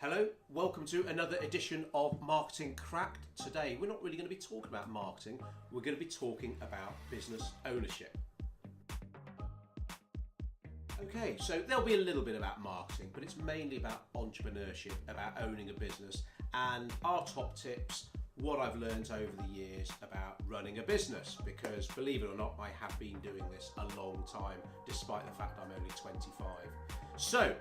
Hello, welcome to another edition of Marketing Cracked. Today we're not really going to be talking about marketing, we're going to be talking about business ownership. Okay, so there'll be a little bit about marketing, but it's mainly about entrepreneurship, about owning a business, and our top tips, what I've learned over the years about running a business, because believe it or not, I have been doing this a long time, despite the fact I'm only 25. So,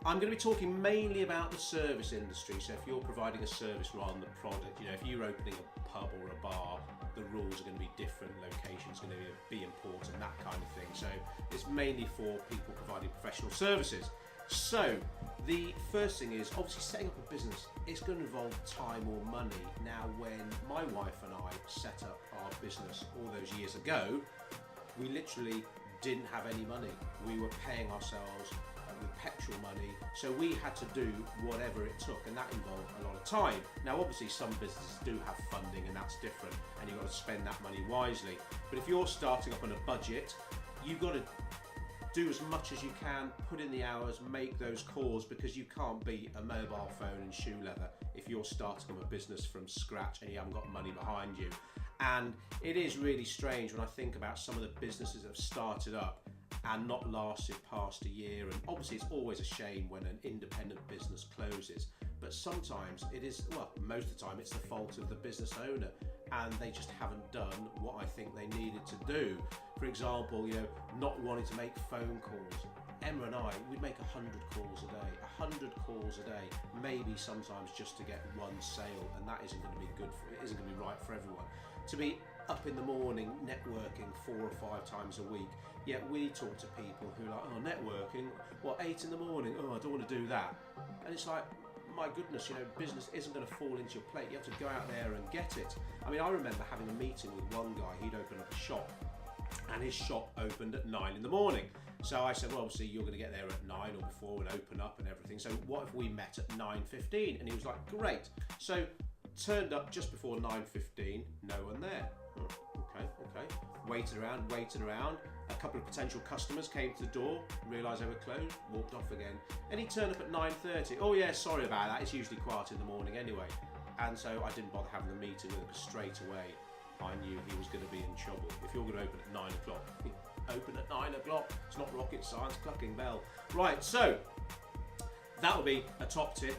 I'm going to be talking mainly about the service industry. So if you're providing a service rather than the product, if you're opening a pub or a bar, the rules are going to be different, locations are going to be important, that kind of thing. So it's mainly for people providing professional services. So the first thing is obviously setting up a business. It's going to involve time or money. Now, when my wife and I set up our business all those years ago, we literally didn't have any money. We were paying ourselves with petrol money, so we had to do whatever it took, and that involved a lot of time. Now obviously some businesses do have funding and that's different, and you've got to spend that money wisely, but if you're starting up on a budget, you've got to do as much as you can, put in the hours, make those calls, because you can't beat a mobile phone and shoe leather if you're starting up a business from scratch and you haven't got money behind you. And it is really strange when I think about some of the businesses that have started up and not lasted past a year, and obviously it's always a shame when an independent business closes, but sometimes it is, well, most of the time it's the fault of the business owner, and they just haven't done what I think they needed to do. For example, not wanting to make phone calls. Emma and I, we'd make 100 calls a day, 100 calls a day, maybe sometimes just to get one sale, and that isn't going to be good for, it isn't going to be right for everyone. To be up in the morning networking 4 or 5 times a week, yet we talk to people who are like, oh, networking, what, 8 in the morning, oh, I don't want to do that. And it's like, my goodness, business isn't going to fall into your plate, you have to go out there and get it. I mean, I remember having a meeting with one guy, he'd opened up a shop, and his shop opened at 9 in the morning. So I said, well, obviously you're going to get there at 9 or before and open up and everything, so what if we met at 9:15? And he was like, great. So turned up just before 9:15, no one there. Okay. Waited around. A couple of potential customers came to the door, realised they were closed, walked off again. And he turned up at 9:30. Oh yeah, sorry about that, it's usually quiet in the morning anyway. And so I didn't bother having the meeting with him, because straight away I knew he was going to be in trouble. If you're going to open at 9 o'clock, open at 9 o'clock. It's not rocket science, clucking bell. Right, so that would be a top tip.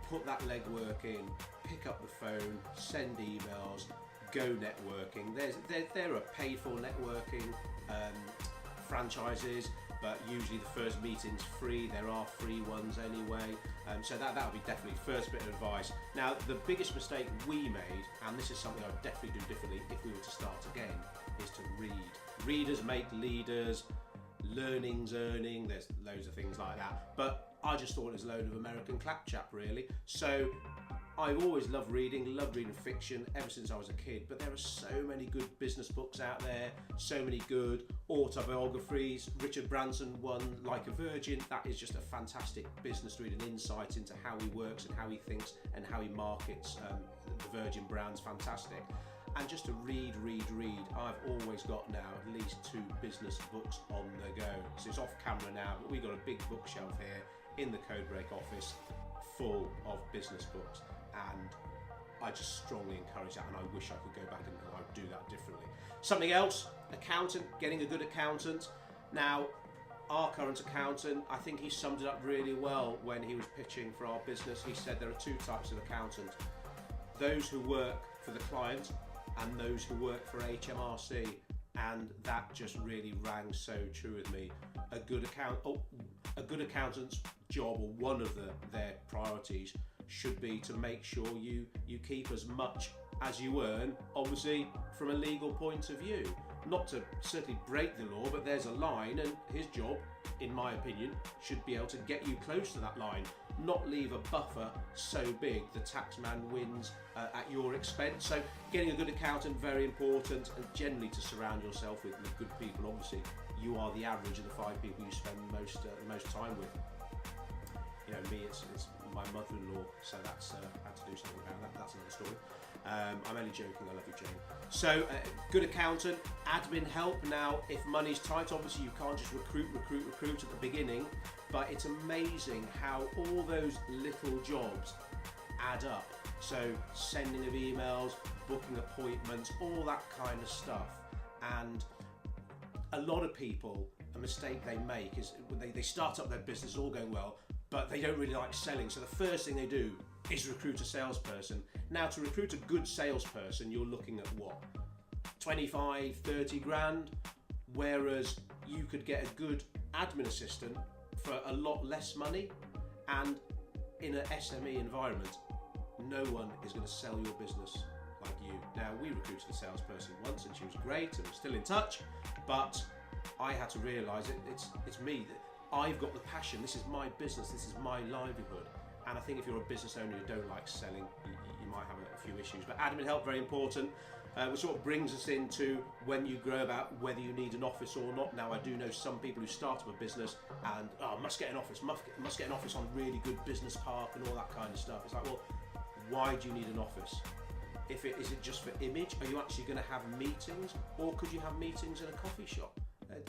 Put that legwork in, pick up the phone, send emails, go networking. There are paid for networking franchises, but usually the first meeting's free. There are free ones anyway, so that would be definitely first bit of advice. Now, the biggest mistake we made, and this is something I would definitely do differently if we were to start again, is to read. Readers make leaders, learning's earning, there's loads of things like that, but I just thought it was a load of American claptrap, really. So I've always loved reading fiction ever since I was a kid, but there are so many good business books out there, so many good autobiographies. Richard Branson won Like a Virgin. That is just a fantastic business read, an insight into how he works and how he thinks and how he markets the Virgin brand's fantastic. And just to read, I've always got now at least 2 business books on the go. So it's off camera now, but we've got a big bookshelf here in the Codebreak office full of business books, and I just strongly encourage that, and I wish I could go back and I'd do that differently. Something else, accountant, getting a good accountant. Now, our current accountant, I think he summed it up really well when he was pitching for our business. He said there are 2 types of accountant: those who work for the client and those who work for HMRC, and that just really rang so true with me. A good accountant's job, or one of their priorities, should be to make sure you keep as much as you earn, obviously from a legal point of view. Not to certainly break the law, but there's a line, and his job, in my opinion, should be able to get you close to that line, not leave a buffer so big the taxman wins at your expense. So getting a good accountant, very important, and generally to surround yourself with good people. Obviously you are the average of the 5 people you spend most time with. Me, it's my mother-in-law, so that's had to do something about that. That's another story. I'm only joking, I love you, Jane. So, good accountant, admin help. Now, if money's tight, obviously you can't just recruit at the beginning, but it's amazing how all those little jobs add up. So, sending of emails, booking appointments, all that kind of stuff. And a lot of people, a mistake they make is they start up their business, all going well, but they don't really like selling. So the first thing they do is recruit a salesperson. Now, to recruit a good salesperson, you're looking at what? 25, 30 grand, whereas you could get a good admin assistant for a lot less money. And in an SME environment, no one is going to sell your business like you. Now, we recruited a salesperson once and she was great and we're still in touch, but I had to realise it's me. I've got the passion. This is my business. This is my livelihood. And I think if you're a business owner who don't like selling, you might have a few issues. But admin help, very important. Which sort of brings us into when you grow about whether you need an office or not. Now, I do know some people who start up a business and must get an office, must get an office on really good business park and all that kind of stuff. It's like, well, why do you need an office? Is it just for image? Are you actually going to have meetings, or could you have meetings in a coffee shop?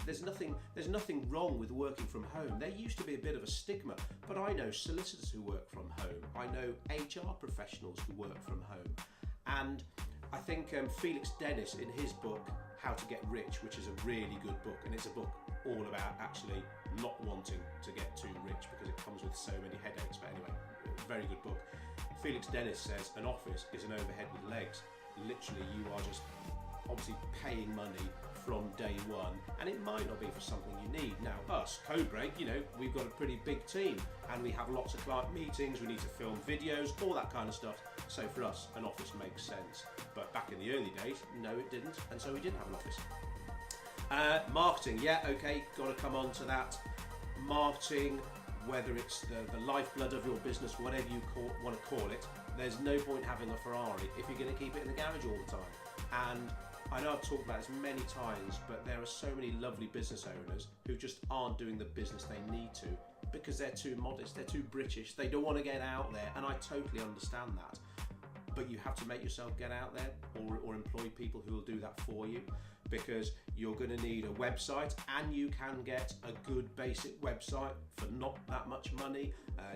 There's nothing wrong with working from home. There used to be a bit of a stigma, but I know solicitors who work from home. I know HR professionals who work from home. And I think Felix Dennis, in his book, How to Get Rich, which is a really good book, and it's a book all about actually not wanting to get too rich because it comes with so many headaches. But anyway, very good book. Felix Dennis says an office is an overhead with legs. Literally, you are just obviously paying money from day one, and it might not be for something you need. Now, us, Codebreak, we've got a pretty big team and we have lots of client meetings, we need to film videos, all that kind of stuff. So for us, an office makes sense. But back in the early days, no, it didn't, and so we didn't have an office. Marketing, yeah, okay, got to come on to that. Marketing, whether it's the lifeblood of your business, whatever you want to call it, there's no point having a Ferrari if you're going to keep it in the garage all the time. And I know I've talked about this many times, but there are so many lovely business owners who just aren't doing the business they need to because they're too modest, they're too British, they don't want to get out there, and I totally understand that. But you have to make yourself get out there or employ people who will do that for you, because you're going to need a website, and you can get a good basic website for not that much money.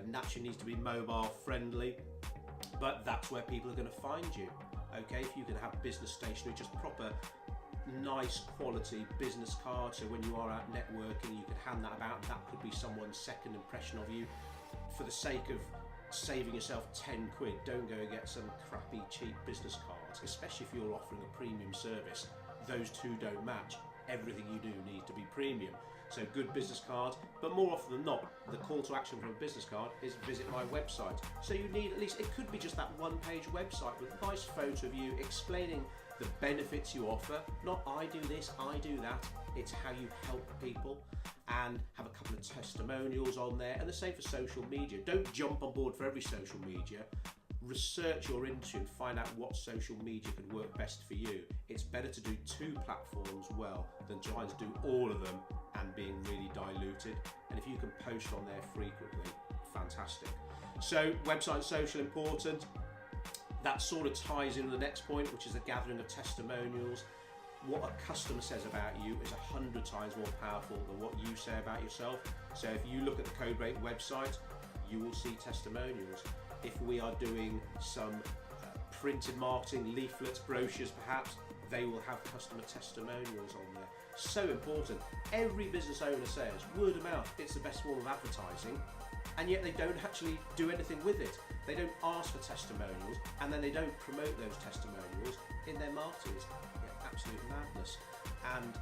Naturally needs to be mobile friendly, but that's where people are going to find you. Okay, if you can have business stationery, just proper nice quality business cards, so when you are out networking you can hand that about. That could be someone's second impression of you. For the sake of saving yourself 10 quid, don't go and get some crappy cheap business cards, especially if you're offering a premium service. Those two don't match. Everything you do needs to be premium. So good business cards, but more often than not, the call to action from a business card is visit my website. So you need at least, it could be just that one-page website with a nice photo of you explaining the benefits you offer. Not I do this, I do that. It's how you help people, and have a couple of testimonials on there. And the same for social media. Don't jump on board for every social media. Research your industry and find out what social media could work best for you. It's better to do 2 platforms well than trying to do all of them and being really diluted. And if you can post on there frequently, fantastic. So website and social important. That sort of ties into the next point, which is the gathering of testimonials. What a customer says about you is 100 times more powerful than what you say about yourself. So if you look at the Codebreak website, you will see testimonials. If we are doing some printed marketing, leaflets, brochures perhaps, they will have customer testimonials on there. So important. Every business owner says word of mouth, it's the best form of advertising, and yet they don't actually do anything with it. They don't ask for testimonials, and then they don't promote those testimonials in their marketing. Yeah, absolute madness. And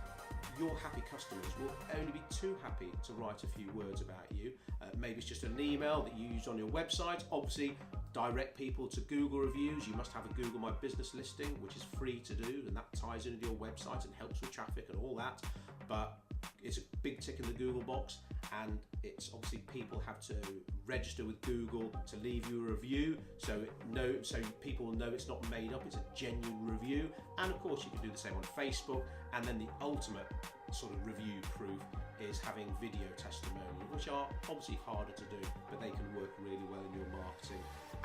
your happy customers will only be too happy to write a few words about you. Maybe it's just an email that you use on your website. Obviously, direct people to Google reviews. You must have a Google My Business listing, which is free to do, and that ties into your website and helps with traffic and all that. But it's a big tick in the Google box, and it's obviously people have to register with Google to leave you a review, so people will know it's not made up, it's a genuine review. And of course you can do the same on Facebook. And then the ultimate sort of review proof is having video testimonials, which are obviously harder to do, but they can work really well in your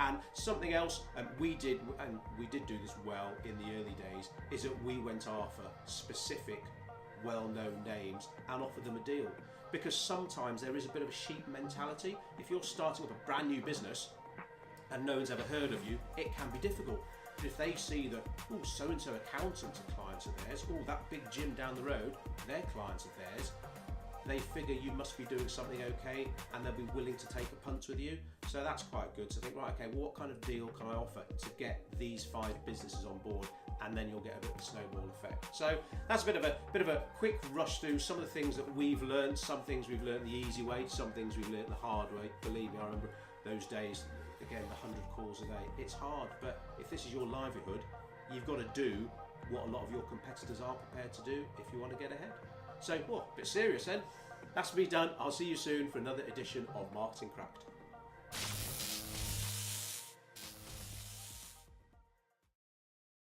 And something else we did, and we did do this well in the early days, is that we went after specific well-known names and offered them a deal. Because sometimes there is a bit of a sheep mentality. If you're starting up a brand new business and no one's ever heard of you, it can be difficult. But if they see that, oh, so-and-so accountants are clients of theirs, oh, that big gym down the road, they're clients of theirs, they figure you must be doing something okay, and they'll be willing to take a punt with you. So that's quite good. So think, right, okay, what kind of deal can I offer to get these 5 businesses on board? And then you'll get a bit of a snowball effect. So that's a bit of a quick rush through some of the things that we've learned. Some things we've learned the easy way, some things we've learned the hard way. Believe me, I remember those days, again, the 100 calls a day. It's hard, but if this is your livelihood, you've got to do what a lot of your competitors are prepared to do if you want to get ahead. So, a bit serious then. That's me done. I'll see you soon for another edition of Marketing Cracked.